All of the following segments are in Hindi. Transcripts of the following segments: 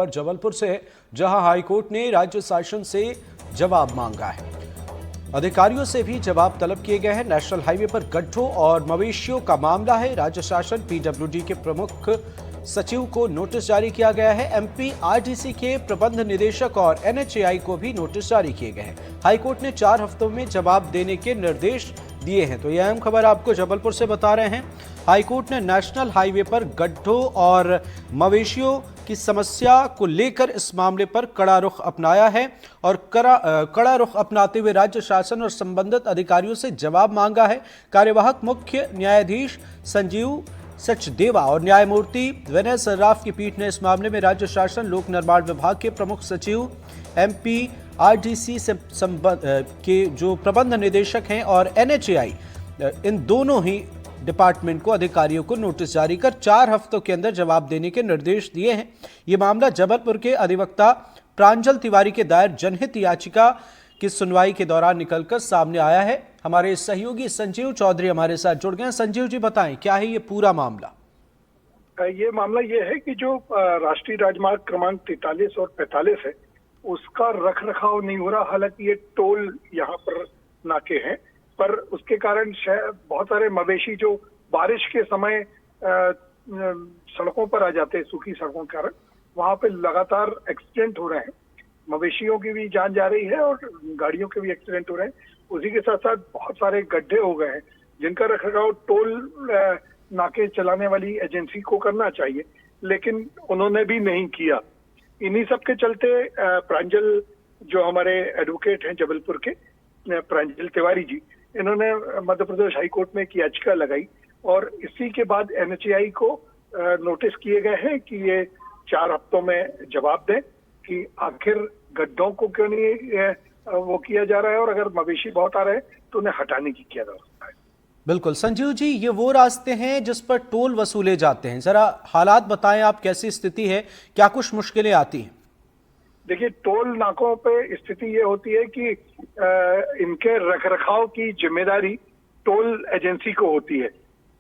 पर जबलपुर से, जहां हाईकोर्ट ने राज्य शासन से जवाब मांगा है। अधिकारियों से भी जवाब तलब किए गए हैं। नेशनल हाईवे पर गड्ढों और मवेशियों का मामला है। राज्य शासन पीडब्ल्यूडी के प्रमुख सचिव को नोटिस जारी किया गया है। एमपी आरडीसी के प्रबंध निदेशक और एनएचएआई को भी नोटिस जारी किए गए हैं। हाईकोर्ट ने 4 हफ्तों में जवाब देने के निर्देश दिए हैं। तो यह अहम खबर आपको जबलपुर से बता रहे हैं। हाईकोर्ट ने नेशनल हाईवे पर गड्ढों और मवेशियों की समस्या को लेकर इस मामले पर कड़ा रुख अपनाया है और कड़ा रुख अपनाते हुए राज्य शासन और संबंधित अधिकारियों से जवाब मांगा है। कार्यवाहक मुख्य न्यायाधीश संजीव सचदेवा और न्यायमूर्ति विनय सर्राफ की पीठ ने इस मामले में राज्य शासन, लोक निर्माण विभाग के प्रमुख सचिव, एमपी आरडीसी से के जो प्रबंध निदेशक हैं और एनएचएआई, इन दोनों ही डिपार्टमेंट को, अधिकारियों को नोटिस जारी कर 4 हफ्तों के अंदर जवाब देने के निर्देश दिए हैं। ये मामला जबलपुर के अधिवक्ता प्रांजल तिवारी के दायर जनहित याचिका की सुनवाई के दौरान निकलकर सामने आया है। हमारे सहयोगी संजीव चौधरी हमारे साथ जुड़ गए हैं। संजीव जी, बताएं क्या है ये पूरा मामला? ये मामला ये है कि जो राष्ट्रीय राजमार्ग क्रमांक 43 और 45 है, उसका रख रखाव नहीं हो रहा। हालांकि ये टोल यहाँ पर नाके हैं, पर उसके कारण बहुत सारे मवेशी जो बारिश के समय सड़कों पर आ जाते हैं, सूखी सड़कों के कारण वहां पे लगातार एक्सीडेंट हो रहे हैं। मवेशियों की भी जान जा रही है और गाड़ियों के भी एक्सीडेंट हो रहे हैं। उसी के साथ साथ बहुत सारे गड्ढे हो गए हैं जिनका रखरखाव टोल नाके चलाने वाली एजेंसी को करना चाहिए, लेकिन उन्होंने भी नहीं किया। इन्हीं सब के चलते प्रांजल, जो हमारे एडवोकेट हैं जबलपुर के, प्रांजल तिवारी जी, इन्होंने मध्य प्रदेश हाईकोर्ट में एक याचिका लगाई और इसी के बाद एनएचएआई को नोटिस किए गए हैं कि ये 4 हफ्तों में जवाब दें कि आखिर गड्ढों को क्यों नहीं वो किया जा रहा है और अगर मवेशी बहुत आ रहे हैं तो उन्हें हटाने की किया जा सकता है। बिल्कुल संजीव जी, ये वो रास्ते हैं जिस पर टोल वसूले जाते हैं। जरा हालात बताएं आप, कैसी स्थिति है, क्या कुछ मुश्किलें आती हैं? देखिए, टोल नाकों पे स्थिति ये होती है कि इनके रखरखाव की जिम्मेदारी टोल एजेंसी को होती है,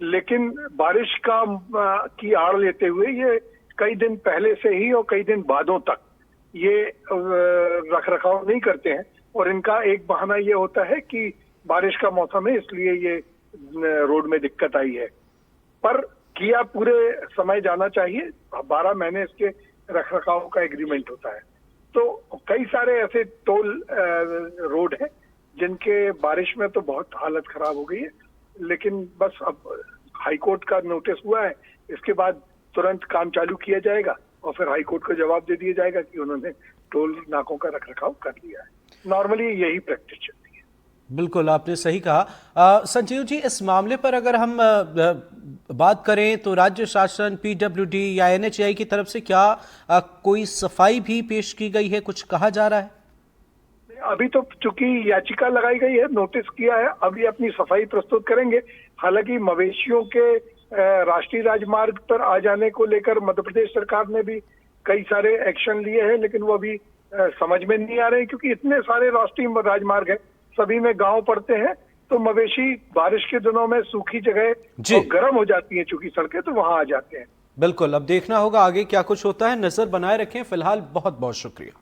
लेकिन बारिश की आड़ लेते हुए ये कई दिन पहले से ही और कई दिन बादों तक ये रखरखाव नहीं करते हैं और इनका एक बहाना ये होता है कि बारिश का मौसम है, इसलिए ये रोड में दिक्कत आई है। पर किया पूरे समय जाना चाहिए। 12 महीने इसके रखरखाव का एग्रीमेंट होता है। तो कई सारे ऐसे टोल रोड हैं जिनके बारिश में तो बहुत हालत खराब हो गई है, लेकिन बस अब हाईकोर्ट का नोटिस हुआ है, इसके बाद तुरंत काम चालू किया जाएगा और फिर हाईकोर्ट को जवाब दे दिया जाएगा कि उन्होंने टोल नाकों का रखरखाव कर लिया है। नॉर्मली यही प्रैक्टिस चलती है। बिल्कुल, आपने सही कहा। संजीव जी, इस मामले पर अगर हम बात करें तो राज्य शासन, पीडब्ल्यूडी या एनएचएआई की तरफ से क्या कोई सफाई भी पेश की गई है, कुछ कहा जा रहा है? अभी तो चूंकि याचिका लगाई गई है, नोटिस किया है, अभी अपनी सफाई प्रस्तुत करेंगे। हालांकि मवेशियों के राष्ट्रीय राजमार्ग पर आ जाने को लेकर मध्य प्रदेश सरकार ने भी कई सारे एक्शन लिए हैं, लेकिन वो अभी समझ में नहीं आ रहे हैं क्योंकि इतने सारे राष्ट्रीय राजमार्ग हैं, सभी में गांव पड़ते हैं, तो मवेशी बारिश के दिनों में सूखी जगह गर्म हो जाती हैं चूंकि सड़कें, तो वहां आ जाते हैं। बिल्कुल, अब देखना होगा आगे क्या कुछ होता है। नजर बनाए रखें। फिलहाल बहुत बहुत शुक्रिया।